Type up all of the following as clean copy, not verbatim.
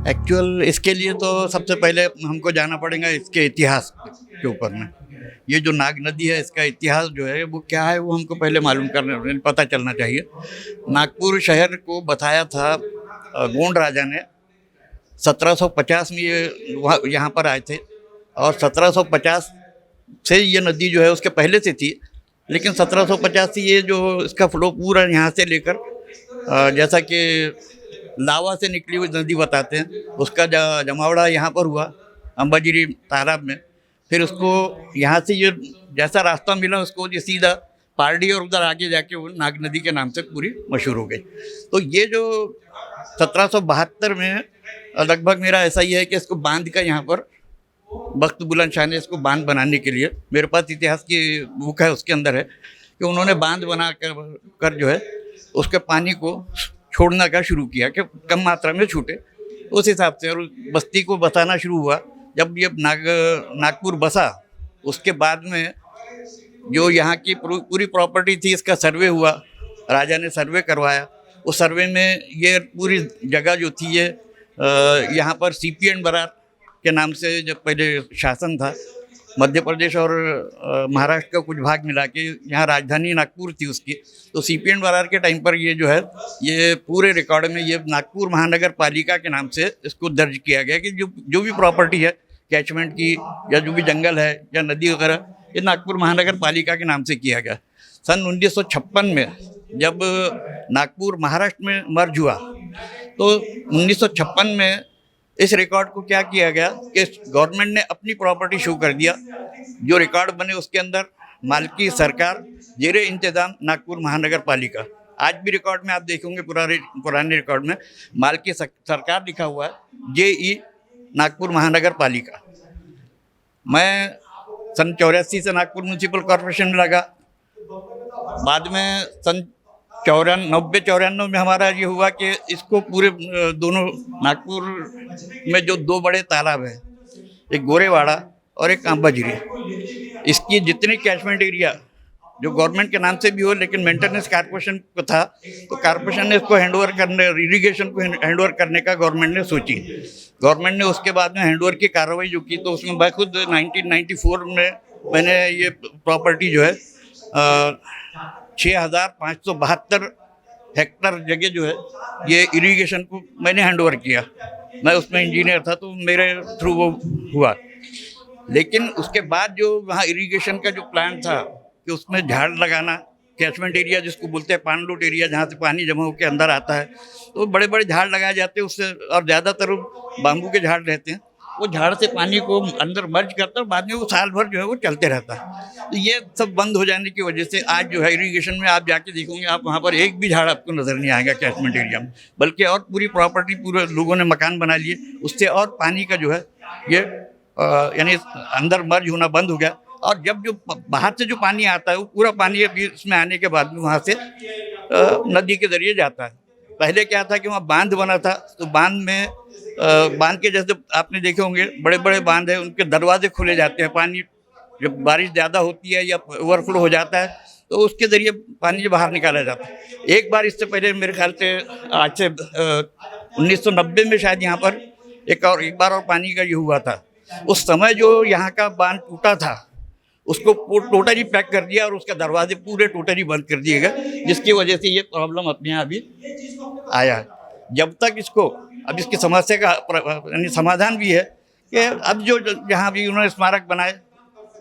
Actual इसके लिए तो सबसे पहले हमको जाना पड़ेगा इसके इतिहास के ऊपर में। ये जो नाग नदी है, इसका इतिहास जो है वो क्या है, वो हमको पहले मालूम करना पता चलना चाहिए। नागपुर शहर को बसाया था गोंड राजा ने। 1750 में ये वहाँ यहाँ पर आए थे और 1750 से ये नदी जो है उसके पहले से थी, लेकिन 1750 से ये जो इसका फ्लो पूरा यहाँ से लेकर जैसा कि लावा से निकली हुई नदी बताते हैं, उसका जमावड़ा यहाँ पर हुआ अंबाजीरी तालाब में। फिर उसको यहाँ से ये जैसा रास्ता मिला उसको ये सीधा पारडी और उधर आगे जाके वो नाग नदी के नाम से पूरी मशहूर हो गई। तो ये जो 1772 में लगभग मेरा ऐसा ही है कि इसको बांध का यहाँ पर बख्त बुलंद शाह ने इसको बांध बनाने के लिए, मेरे पास इतिहास की बुक है उसके अंदर है कि उन्होंने बांध बना कर जो है उसके पानी को छोड़ना का शुरू किया कि कम मात्रा में छूटे, उस हिसाब से। और बस्ती को बसाना शुरू हुआ जब ये नागपुर बसा। उसके बाद में जो यहाँ की पूरी प्रॉपर्टी थी, इसका सर्वे हुआ, राजा ने सर्वे करवाया। उस सर्वे में ये पूरी जगह जो थी ये यहाँ पर सीपी एंड बरार के नाम से जब पहले शासन था, मध्य प्रदेश और महाराष्ट्र का कुछ भाग मिला के यहाँ राजधानी नागपुर थी उसकी। तो सीपी एंड बरार के टाइम पर ये जो है ये पूरे रिकॉर्ड में ये नागपुर महानगर पालिका के नाम से इसको दर्ज किया गया कि जो भी प्रॉपर्टी है कैचमेंट की या जो भी जंगल है या नदी वगैरह, ये नागपुर महानगर पालिका के नाम से किया गया। सन 1956 में जब नागपुर महाराष्ट्र में मर्ज हुआ तो 1956 में इस रिकॉर्ड को क्या किया गया कि गवर्नमेंट ने अपनी प्रॉपर्टी शो कर दिया। जो रिकॉर्ड बने उसके अंदर मालकी सरकार जेरे इंतजाम नागपुर महानगर पालिका। आज भी रिकॉर्ड में आप देखेंगे पुराने रिकॉर्ड में मालकी सरकार लिखा हुआ है, JE नागपुर महानगर पालिका। मैं सन 84 से नागपुर म्यूनसिपल कॉरपोरेशन में लगा। बाद में सन 94 में हमारा ये हुआ कि इसको पूरे दोनों नागपुर में जो दो बड़े तालाब हैं, एक गोरेवाड़ा और एक अंबाजीरी, इसकी जितनी कैचमेंट एरिया जो गवर्नमेंट के नाम से भी हो लेकिन मेंटेनेंस कारपोरेशन को था, तो कारपोरेशन ने इसको हैंडओवर करने, इरिगेशन को हैंडओवर करने का गवर्नमेंट ने सोची। गवर्नमेंट ने उसके बाद में हैंडओवर की कार्रवाई जो की, तो उसमें मैं खुद 1994 में मैंने ये प्रॉपर्टी जो है 6572 हेक्टर जगह जो है ये इरिगेशन को मैंने हैंडओवर किया। मैं उसमें इंजीनियर था तो मेरे थ्रू वो हुआ। लेकिन उसके बाद जो वहाँ इरिगेशन का जो प्लान था कि उसमें झाड़ लगाना, कैचमेंट एरिया जिसको बोलते हैं पानलोट एरिया, जहाँ से पानी जमा होकर अंदर आता है, तो बड़े बड़े झाड़ लगाए जाते हैं उससे, और ज़्यादातर बाम्बू के झाड़ रहते हैं। वो झाड़ से पानी को अंदर मर्ज करता है और बाद में वो साल भर जो है वो चलते रहता है। तो ये सब बंद हो जाने की वजह से आज जो है इरिगेशन में आप जाके देखोगे, आप वहाँ पर एक भी झाड़ आपको नज़र नहीं आएगा कैचमेंट एरिया में, बल्कि और पूरी प्रॉपर्टी, पूरे लोगों ने मकान बना लिए, उससे और पानी का जो है ये यानी अंदर मर्ज होना बंद हो गया। और जब जो बाहर से जो पानी आता है वो पूरा पानी अभी इसमें आने के बाद में वहाँ से नदी के ज़रिए जाता है। पहले क्या था कि वहाँ बांध बना था, तो बांध में बांध के जैसे आपने देखे होंगे बड़े बड़े बांध है, उनके दरवाजे खुले जाते हैं। पानी जब बारिश ज़्यादा होती है या ओवरफ्लो हो जाता है तो उसके ज़रिए पानी जो बाहर निकाला जाता है। एक बार इससे पहले मेरे ख्याल से आज से 1990 में शायद यहाँ पर एक बार और पानी का ये हुआ था। उस समय जो यहाँ का बांध टूटा था उसको टोटली पैक कर दिया और उसके दरवाजे पूरे टोटली बंद कर दिए गए, जिसकी वजह से ये प्रॉब्लम अपने यहाँ भी आया है। जब तक इसको अब इसकी समस्या का यानी समाधान भी है कि अब जो जहाँ भी उन्होंने स्मारक बनाए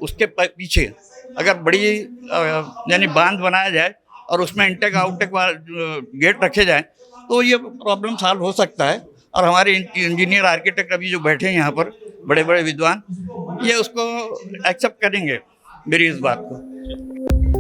उसके पीछे अगर बड़ी यानी बांध बनाया जाए और उसमें इंटेक आउटटेक गेट रखे जाए तो ये प्रॉब्लम सॉल्व हो सकता है। और हमारे इंजीनियर आर्किटेक्ट अभी जो बैठे हैं यहाँ पर, बड़े बड़े विद्वान, ये उसको एक्सेप्ट करेंगे मेरी इस बात को।